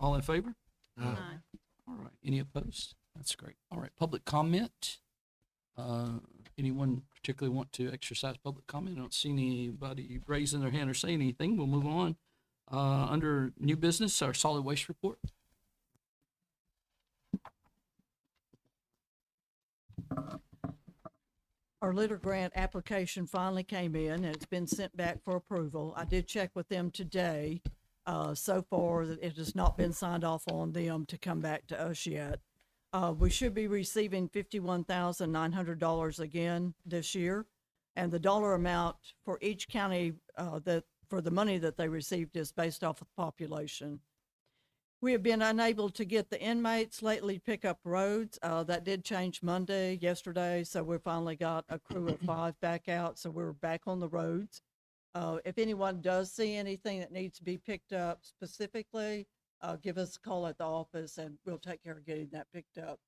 All in favor? Aye. All right. Any opposed? That's great. All right. Public comment. Anyone particularly want to exercise public comment? I don't see anybody raising their hand or saying anything. We'll move on. Under new business, our solid waste report. Our litter grant application finally came in and it's been sent back for approval. I did check with them today. So far, it has not been signed off on them to come back to us yet. We should be receiving $51,900 again this year. And the dollar amount for each county, for the money that they received is based off of population. We have been unable to get the inmates lately to pick up roads. That did change yesterday, so we finally got a crew of 5 back out, so we're back on the roads. If anyone does see anything that needs to be picked up specifically, give us a call at the office and we'll take care of getting that picked up.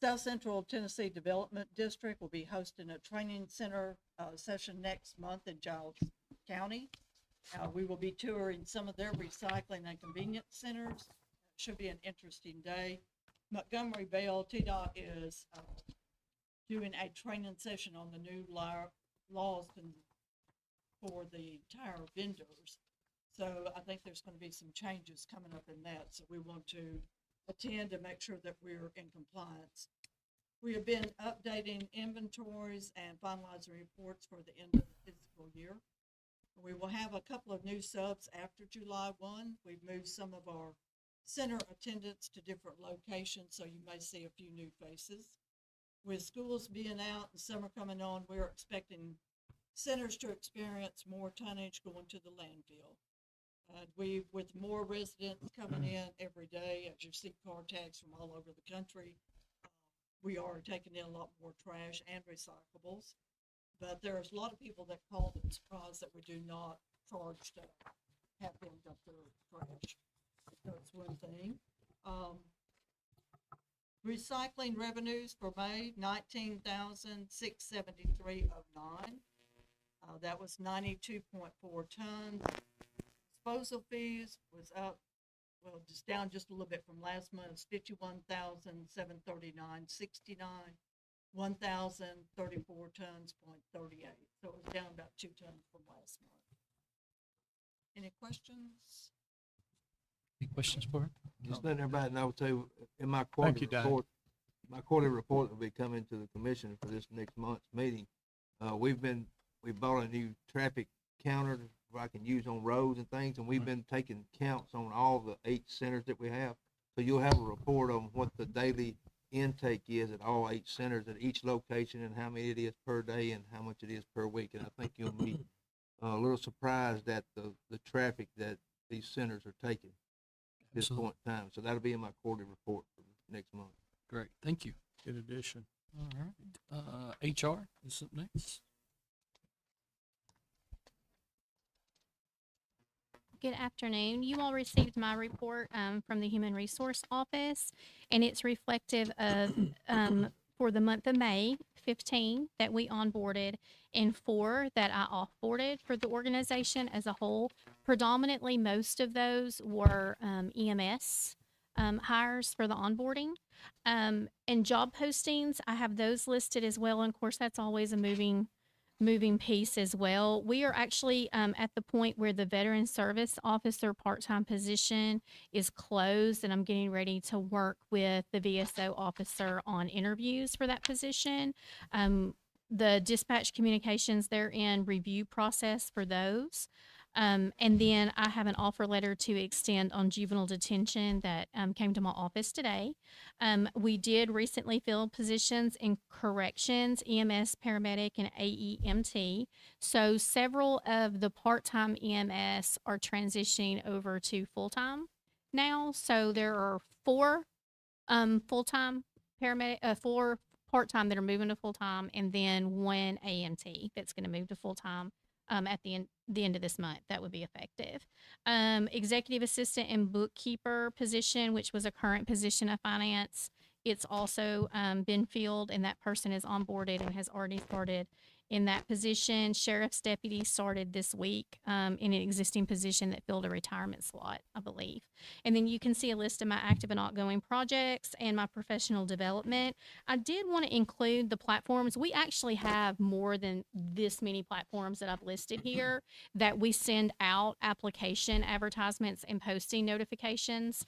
South Central Tennessee Development District will be hosting a training center session next month in Giles County. We will be touring some of their recycling and convenience centers. Should be an interesting day. Montgomery Vale TDOT is doing a training session on the new laws for the tire vendors. So I think there's going to be some changes coming up in that. So we want to attend to make sure that we're in compliance. We have been updating inventories and finalizing reports for the end of the fiscal year. We will have a couple of new subs after July 1. We've moved some of our center attendants to different locations, so you may see a few new faces. With schools being out and summer coming on, we're expecting centers to experience more tonnage going to the landfill. With more residents coming in every day, as you see car tags from all over the country, we are taking in a lot more trash and recyclables. But there's a lot of people that called and surprised that we do not charge to have them dump their trash. So that's one thing. Recycling revenues for May, $19,673.09. That was 92.4 tons. Disposal fees was up, well, just down just a little bit from last month's $51,739.69. 1,034 tons, 0.38. So it was down about 2 tons from last month. Any questions? Any questions for her? Just letting everybody know too, in my quarterly report, my quarterly report will be coming to the commission for this next month's meeting. We bought a new traffic counter where I can use on roads and things, and we've been taking counts on all the 8 centers that we have. So you'll have a report on what the daily intake is at all 8 centers at each location and how many it is per day and how much it is per week. And I think you'll be a little surprised at the traffic that these centers are taking at this point in time. So that'll be in my quarterly report for next month. Great. Thank you. Good addition. All right. HR is up next. Good afternoon. You all received my report from the Human Resource Office, and it's reflective of, for the month of May, 15 that we onboarded and 4 that I offboarded for the organization as a whole. Predominantly, most of those were EMS hires for the onboarding. And job postings, I have those listed as well. And of course, that's always a moving piece as well. We are actually at the point where the Veteran Service Officer part-time position is closed, and I'm getting ready to work with the VSO officer on interviews for that position. The dispatch communications, they're in review process for those. And then I have an offer letter to extend on juvenile detention that came to my office today. We did recently fill positions in corrections, EMS, paramedic, and AEMT. So several of the part-time EMS are transitioning over to full-time now. So there are 4 full-time paramedic, 4 part-time that are moving to full-time, and then 1 AMT that's going to move to full-time at the end of this month. That would be effective. Executive assistant and bookkeeper position, which was a current position of finance, it's also been filled, and that person is onboarded and has already started in that position. Sheriff's deputy started this week in an existing position that filled a retirement slot, I believe. And then you can see a list of my active and outgoing projects and my professional development. I did want to include the platforms. We actually have more than this many platforms that I've listed here that we send out application advertisements and posting notifications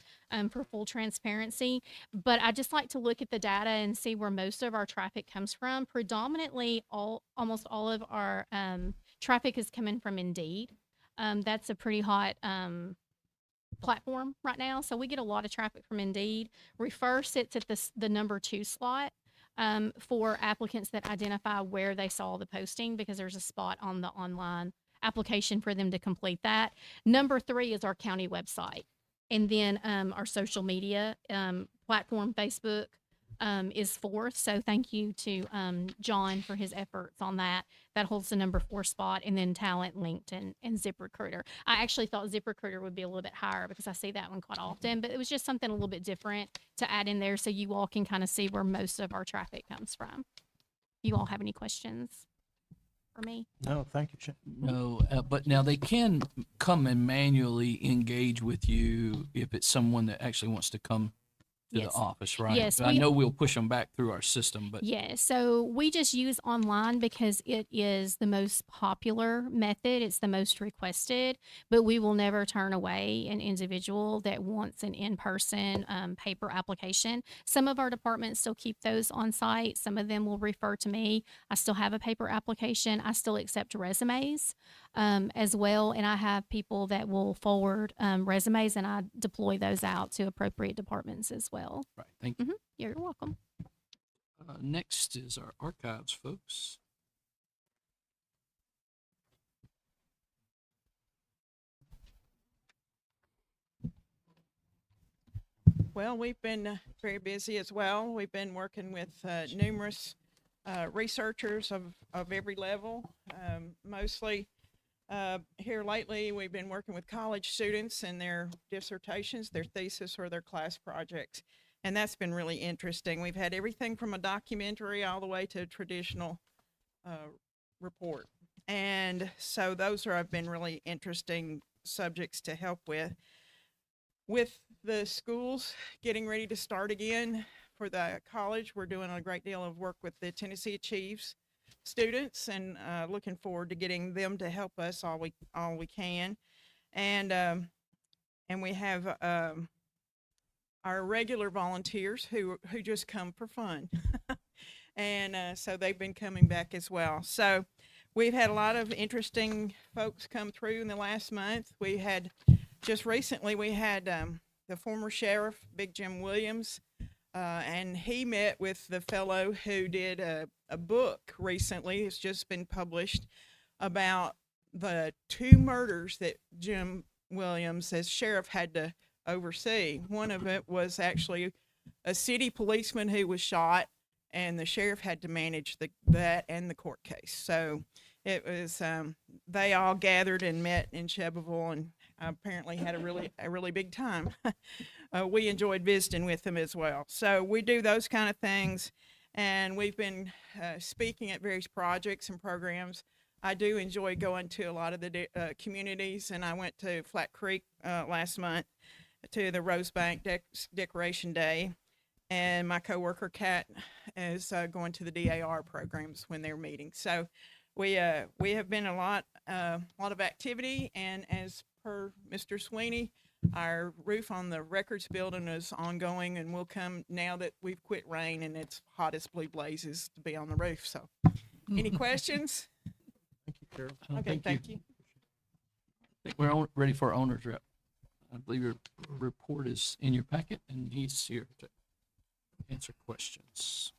for full transparency. But I just like to look at the data and see where most of our traffic comes from. Predominantly, almost all of our traffic is coming from Indeed. That's a pretty hot platform right now. So we get a lot of traffic from Indeed. Refer sits at the number 2 slot for applicants that identify where they saw the posting, because there's a spot on the online application for them to complete that. Number 3 is our county website. And then our social media platform, Facebook, is 4th. So thank you to John for his efforts on that. That holds the number 4 spot. And then Talent, LinkedIn, and ZipRecruiter. I actually thought ZipRecruiter would be a little bit higher because I see that one quite often, but it was just something a little bit different to add in there so you all can kind of see where most of our traffic comes from. You all have any questions for me? No, thank you. No, but now they can come and manually engage with you if it's someone that actually wants to come to Yes. the office, right? Yes, I know we'll push them back through our system, but Yeah, so we just use online because it is the most popular method. It's the most requested, but we will never turn away an individual that wants an in-person paper application. Some of our departments still keep those on site. Some of them will refer to me. I still have a paper application. I still accept resumes as well, and I have people that will forward resumes, and I deploy those out to appropriate departments as well. right. Thank you. You're welcome. Next is our archives, folks. Well, we've been very busy as well. We've been working with numerous researchers of every level. Mostly here lately, we've been working with college students and their dissertations, their thesis, or their class projects. And that's been really interesting. We've had everything from a documentary all the way to a traditional report. And so those have been really interesting subjects to help with. With the schools getting ready to start again for the college, we're doing a great deal of work with the Tennessee Achieves students, and looking forward to getting them to help us all we can. And we have our regular volunteers who just come for fun. And so they've been coming back as well. So we've had a lot of interesting folks come through in the last month. We had just recently, we had the former sheriff, Big Jim Williams, and he met with the fellow who did a book recently. It's just been published about the 2 murders that Jim Williams, as sheriff, had to oversee. One of it was actually a city policeman who was shot, and the sheriff had to manage that and the court case. So it was, they all gathered and met in Shelbyville, and apparently had a really big time. We enjoyed visiting with them as well. So we do those kind of things, and we've been speaking at various projects and programs. I do enjoy going to a lot of the communities, and I went to Flat Creek last month to the Rosebank Decoration Day, and my coworker Kat is going to the DAR programs when they're meeting. So we have been a lot of activity, and as per Mr. Sweeney, our roof on the records building is ongoing, and will come now that we've quit rain and it's hot as blue blazes to be on the roof. So any questions? Thank you, Carol. Okay, thank you. I think we're ready for our owner's rep. I believe your report is in your packet, and he's here to answer questions.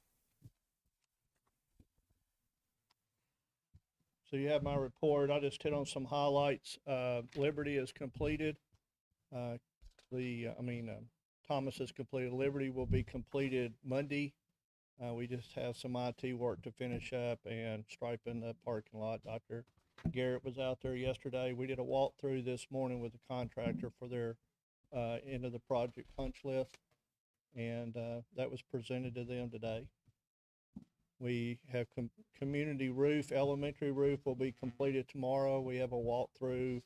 So you have my report. I just hit on some highlights. Liberty is completed. Thomas is completed. Liberty will be completed Monday. We just have some IT work to finish up and striping the parking lot. Dr. Garrett was out there yesterday. We did a walkthrough this morning with the contractor for their end of the project punch list, and that was presented to them today. We have community roof, elementary roof will be completed tomorrow. We have a walkthrough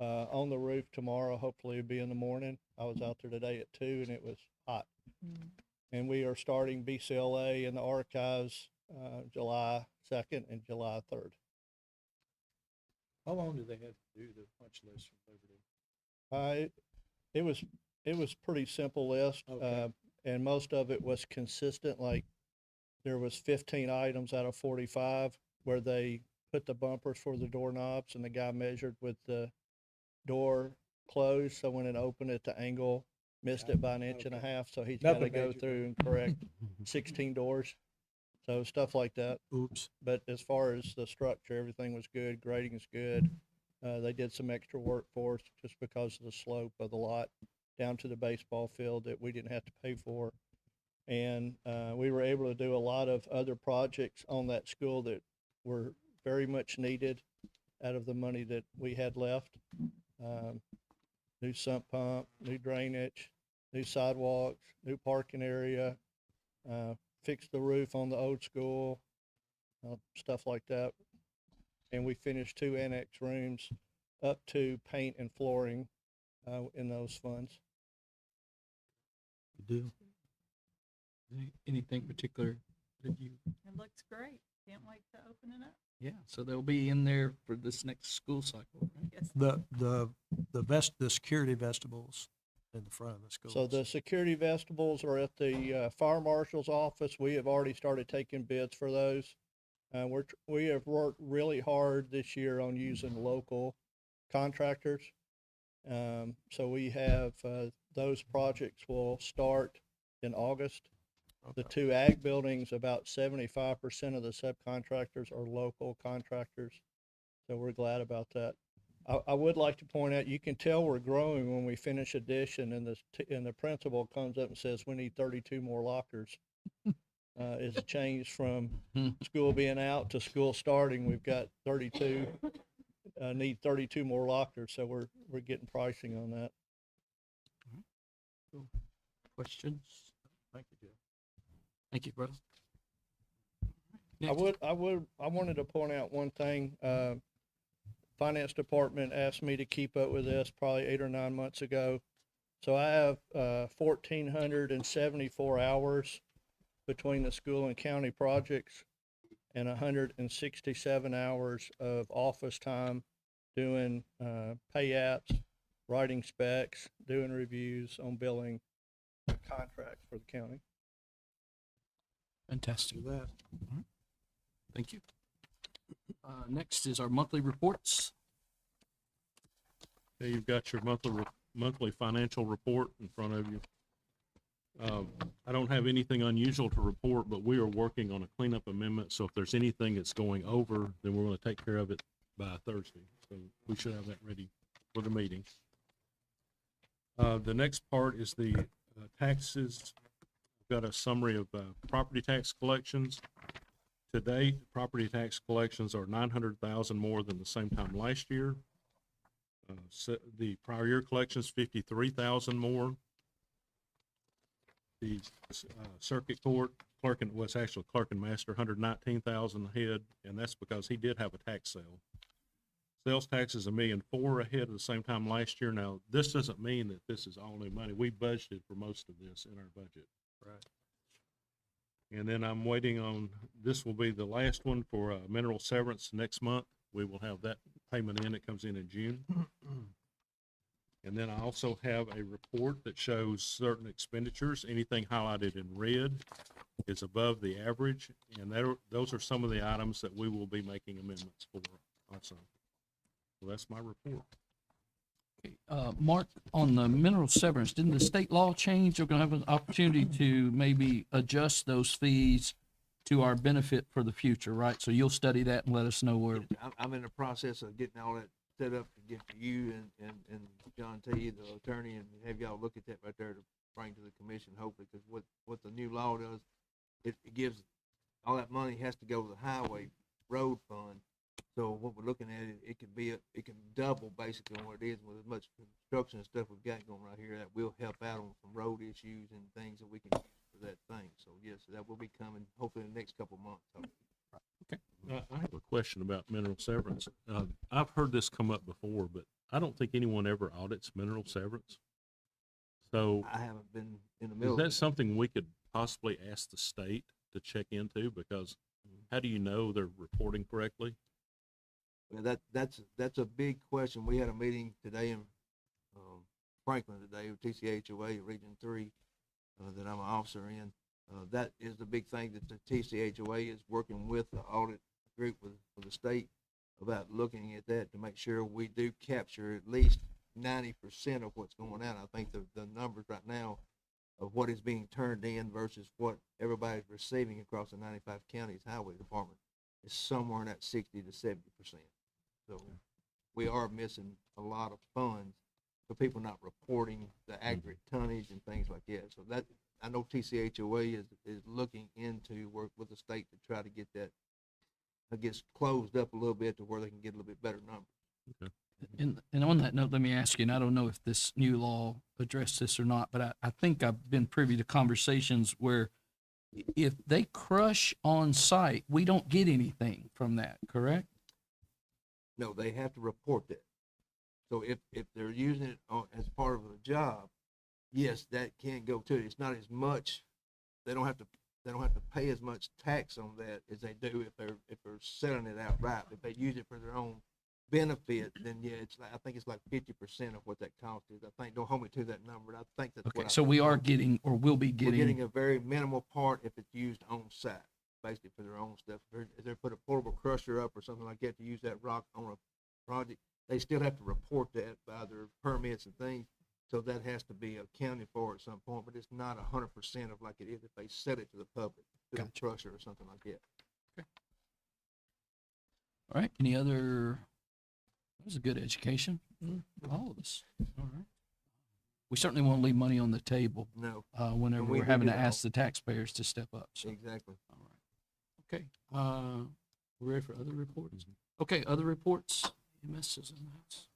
on the roof tomorrow. Hopefully it'll be in the morning. I was out there today at 2 and it was hot. And we are starting BCLA in the archives July 2nd and July 3rd. How long do they have to do the punch list from Liberty? It was pretty simple list, Okay. and most of it was consistent. Like there was 15 items out of 45 where they put the bumpers for the doorknobs, and the guy measured with the door closed, so when it opened at the angle, missed it by an inch and a Okay. half. So he's got to Nothing go major. through and correct 16 doors. So stuff like that. Oops. But as far as the structure, everything was good. Grading is good. They did some extra work for us just because of the slope of the lot down to the baseball field that we didn't have to pay for. And we were able to do a lot of other projects on that school that were very much needed out of the money that we had left. New sump pump, new drainage, new sidewalks, new parking area, fixed the roof on the old school, stuff like that. And we finished 2 annex rooms up to paint and flooring in those funds. You do. Anything particular that you? It looks great. Can't wait to open it up. Yeah, so they'll be in there for this next school cycle, right? Yes. The security vestibules in the front of the schools. So the security vestibules are at the fire marshal's office. We have already started taking bids for those. We have worked really hard this year on using local contractors. So we have those projects will start in August. The 2 ag buildings, about 75% of the subcontractors are local contractors. So we're glad about that. I would like to point out, you can tell we're growing when we finish addition and the principal comes up and says, we need 32 more lockers. It's a change from school being out to school starting. We've got 32, need 32 more lockers. So we're getting pricing on that. Cool. Questions? Thank you, Jeff. Thank you, brother. I wanted to point out one thing. Finance department asked me to keep up with this probably 8 or 9 months ago. So I have 1,474 hours between the school and county projects and 167 hours of office time doing pay apps, writing specs, doing reviews on billing contracts for the county. Fantastic. Do that. Thank you. Next is our monthly reports. Okay, you've got your monthly financial report in front of you. I don't have anything unusual to report, but we are working on a cleanup amendment. So if there's anything that's going over, then we're going to take care of it by Thursday. So we should have that ready for the meeting. The next part is the taxes. We've got a summary of property tax collections. To date, property tax collections are 900,000 more than the same time last year. So the prior year collections 53,000 more. The circuit court clerk and was actually clerk and master 119,000 ahead, and that's because he did have a tax sale. Sales taxes $1.4 million ahead of the same time last year. Now, this doesn't mean that this is all new money. We budgeted for most of this in our budget. Right. And then I'm waiting on, this will be the last one for mineral severance next month. We will have that payment in. It comes in June. And then I also have a report that shows certain expenditures. Anything highlighted in red is above the average. And those are some of the items that we will be making amendments for also. So that's my report. Okay, Mark, on the mineral severance, didn't the state law change? You're gonna have an opportunity to maybe adjust those fees to our benefit for the future, right? So you'll study that and let us know where. I'm in the process of getting all that set up to get to you and John T, the attorney, and have y'all look at that right there to bring to the commission, hopefully, because what the new law does, it gives, all that money has to go to the highway road fund. So what we're looking at, it can double basically on what it is with as much construction and stuff we've got going right here. That will help out on some road issues and things that we can use for that thing. So yes, that will be coming hopefully in the next couple of months. I have a question about mineral severance. I've heard this come up before, but I don't think anyone ever audits mineral severance. So I haven't been in the is middle. that of it. something we could possibly ask the state to check into? Because how do you know they're reporting correctly? Well, that's a big question. We had a meeting today in Franklin today with TCHOA Region 3 that I'm an officer in. That is the big thing that the TCHOA is working with the audit group with the state about looking at that to make sure we do capture at least 90% of what's going on. I think the numbers right now of what is being turned in versus what everybody's receiving across the 95 counties highway department is somewhere in that 60 to 70%. So we are missing a lot of funds for people not reporting the accurate tonnage and things like that. So that, I know TCHOA is looking into work with the state to try to get that, I guess, closed up a little bit to where they can get a little bit better numbers. And on that note, let me ask you, and I don't know if this new law addressed this or not, but I think I've been privy to conversations where if they crush on site, we don't get anything from that, correct? No, they have to report that. So if they're using it as part of a job, yes, that can go to it. It's not as much, they don't have to pay as much tax on that as they do if they're selling it outright. If they use it for their own benefit, then yeah, it's like, I think it's like 50% of what that cost is. I think, don't hold me to that number. I think that's Okay, what so we are getting, or will be we're getting getting, a very minimal part if it's used on site, basically for their own stuff. If they put a portable crusher up or something like that to use that rock on a project, they still have to report that by their permits and things. So that has to be accounted for at some point, but it's not 100% of like it is if they sell it to the public through Gotcha. a crusher or something like that. all right, any other, that was a good education for all of us. All right. We certainly won't leave money on the table, No, whenever And we we're do having get to all- ask the taxpayers to step up, so. exactly. All right. Okay, we're ready for other reports? Okay, other reports? EMS's and that's.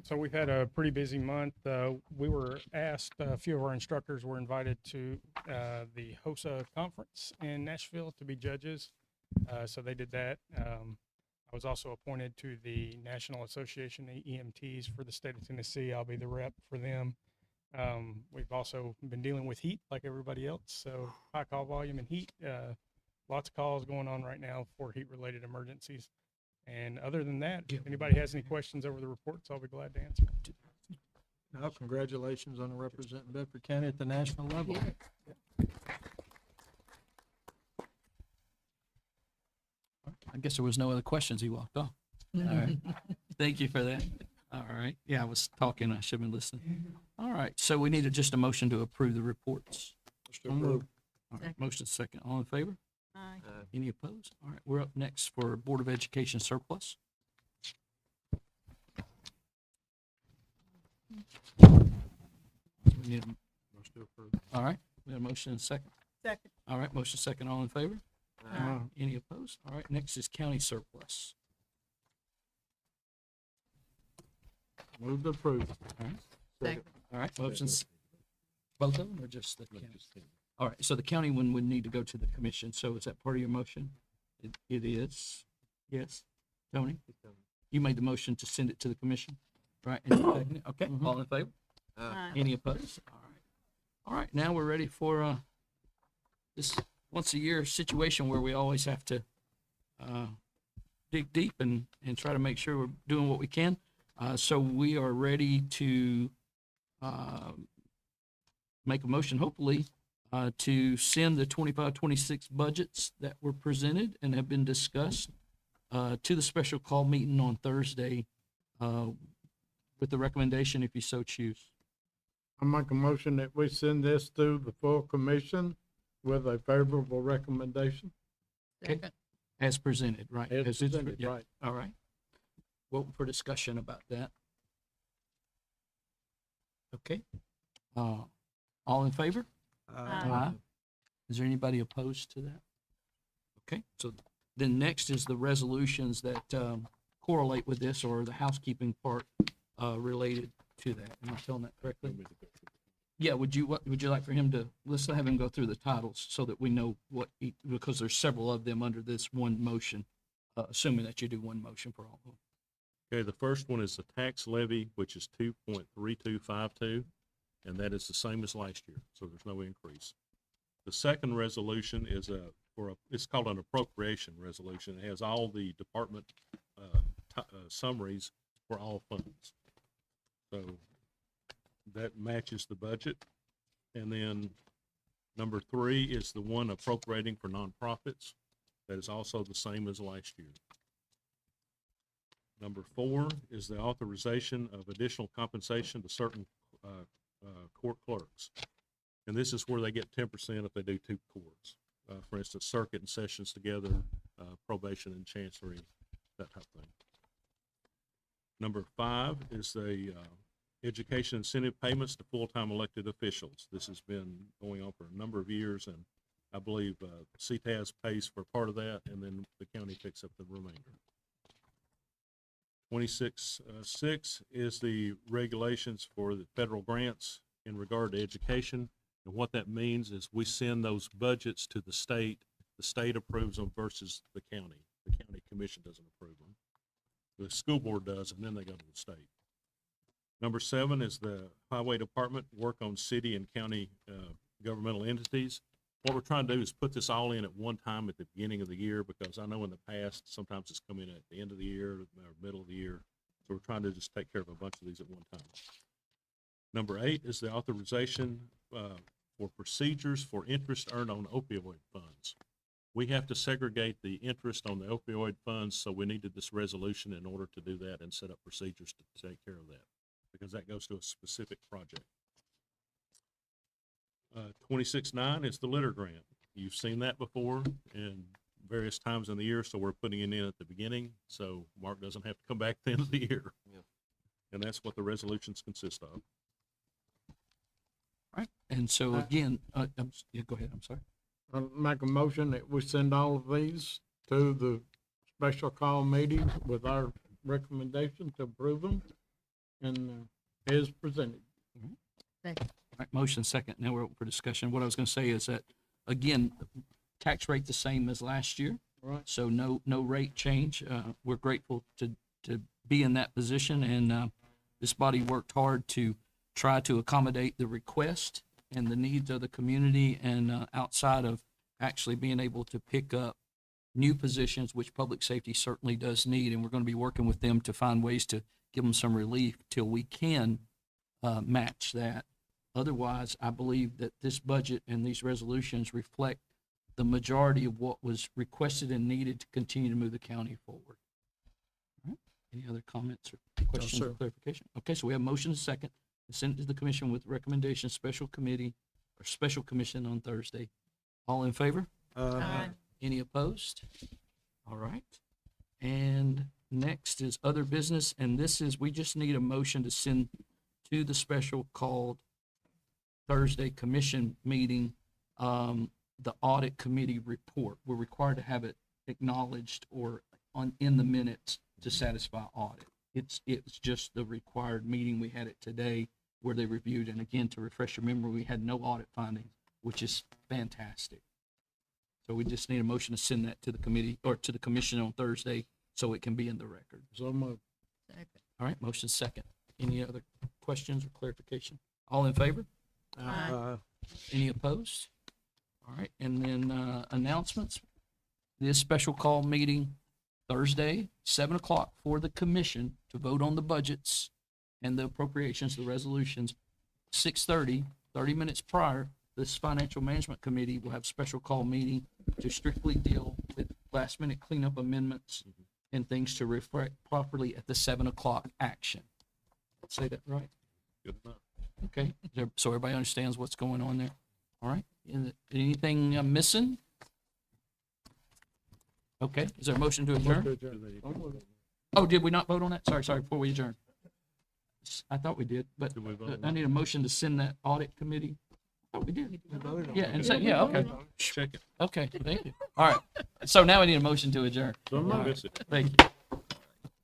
So we've had a pretty busy month. We were asked, a few of our instructors were invited to the HOSA conference in Nashville to be judges. So they did that. I was also appointed to the National Association of EMTs for the state of Tennessee. I'll be the rep for them. We've also been dealing with heat like everybody else. So high call volume and heat. Lots of calls going on right now for heat-related emergencies. And other than that, if anybody has any questions over the reports, I'll be glad to answer. Now, congratulations on representing Bedford County at the national level. I guess there was no other questions. He walked off. All right. Thank you for that. All right. Yeah, I was talking. I should have been listening. All right. So we need just a motion to approve the reports. All right. Motion second. All in favor? Aye. Any opposed? All right. We're up next for Board of Education surplus. We need a- All right. We have a motion and a second. Second. All right. Motion second. All in favor? Aye. Any opposed? All right. Next is county surplus. Move to approve. All right. Second. All right, motions, both of them or just the county? All right, so the county one would need to go to the commission, so is that part of your motion? It is, yes. Tony, you made the motion to send it to the commission, right? And you seconded it? Okay, all in favor? Aye. Any opposed? All right. All right, now we're ready for, this once-a-year situation where we always have to, dig deep and try to make sure we're doing what we can. So we are ready to make a motion, hopefully, to send the 25-26 budgets that were presented and have been discussed to the special call meeting on Thursday with the recommendation if you so choose. I make a motion that we send this to the full commission with a favorable recommendation. Okay. As presented, right? As it's- presented, yeah. right. All right. Open for discussion about that. Okay. All in favor? Aye. Is there anybody opposed to that? Okay, so then next is the resolutions that correlate with this or the housekeeping part related to that. Am I telling that correctly? Yeah, would you like for him to, let's have him go through the titles so that we know because there's several of them under this one motion, assuming that you do one motion for all of them. Okay, the first one is the tax levy, which is 2.3252, and that is the same as last year, so there's no increase. The second resolution is it's called an appropriation resolution. It has all the department summaries for all funds. So that matches the budget. And then number 3 is the one appropriating for nonprofits. That is also the same as last year. Number 4 is the authorization of additional compensation to certain court clerks. And this is where they get 10% if they do 2 courts. For instance, circuit and sessions together, probation and chancery, that type of thing. Number 5 is the education incentive payments to full-time elected officials. This has been going on for a number of years, and I believe CTAS pays for part of that, and then the county picks up the remainder. 26.6 is the regulations for the federal grants in regard to education. And what that means is we send those budgets to the state approves them versus the county. The county commission doesn't approve them. The school board does, and then they go to the state. Number 7 is the highway department work on city and county governmental entities. What we're trying to do is put this all in at one time at the beginning of the year, because I know in the past, sometimes it's come in at the end of the year or middle of the year. So we're trying to just take care of a bunch of these at one time. Number 8 is the authorization for procedures for interest earned on opioid funds. We have to segregate the interest on the opioid funds, so we needed this resolution in order to do that and set up procedures to take care of that, because that goes to a specific project. 26.9 is the litter grant. You've seen that before in various times in the year, so we're putting it in at the beginning, so Mark doesn't have to come back at the end of the year. Yeah. And that's what the resolutions consist of. Right. And so again, yeah, go ahead, I'm sorry. I'll make a motion that we send all of these to the special call meeting with our recommendation to approve them and as presented. All right, motion second. Now we're open for discussion. What I was going to say is that, again, tax rate the same as last year. Right. So no rate change. We're grateful to be in that position, and this body worked hard to try to accommodate the request and the needs of the community, and outside of actually being able to pick up new positions, which public safety certainly does need, and we're going to be working with them to find ways to give them some relief till we can match that. Otherwise, I believe that this budget and these resolutions reflect the majority of what was requested and needed to continue to move the county forward. All right. Any other comments or questions or clarification? Okay, so we have motion and second to send it to the commission with recommendation, special committee or special commission on Thursday. All in favor? Aye. Any opposed? All right. And next is other business, and this is, we just need a motion to send to the special called Thursday commission meeting, the audit committee report. We're required to have it acknowledged or in the minutes to satisfy audit. It's just the required meeting. We had it today where they reviewed, and again, to refresh your memory, we had no audit findings, which is fantastic. So we just need a motion to send that to the committee or to the commission on Thursday so it can be in the record. So moved. All right, motion second. Any other questions or clarification? All in favor? Aye. Any opposed? All right, and then announcements. This special call meeting Thursday, 7 o'clock for the commission to vote on the budgets and the appropriations, the resolutions. 6:30, 30 minutes prior, this financial management committee will have special call meeting to strictly deal with last minute cleanup amendments and things to reflect properly at the 7 o'clock action. Say that right? Good enough. Okay, so everybody understands what's going on there? All right, anything missing? Okay, is there a motion to adjourn? Oh, did we not vote on that? Sorry, before we adjourn. I thought we did, but Did we vote on I need a motion to send that audit committee. I thought we did. voted on Yeah, it. and say, yeah, okay, Check it. okay, thank you. All right, so now we need a motion to adjourn. So Don't moved. miss it. Thank you.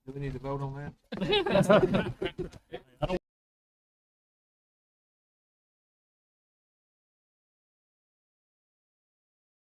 Do we need to vote on that?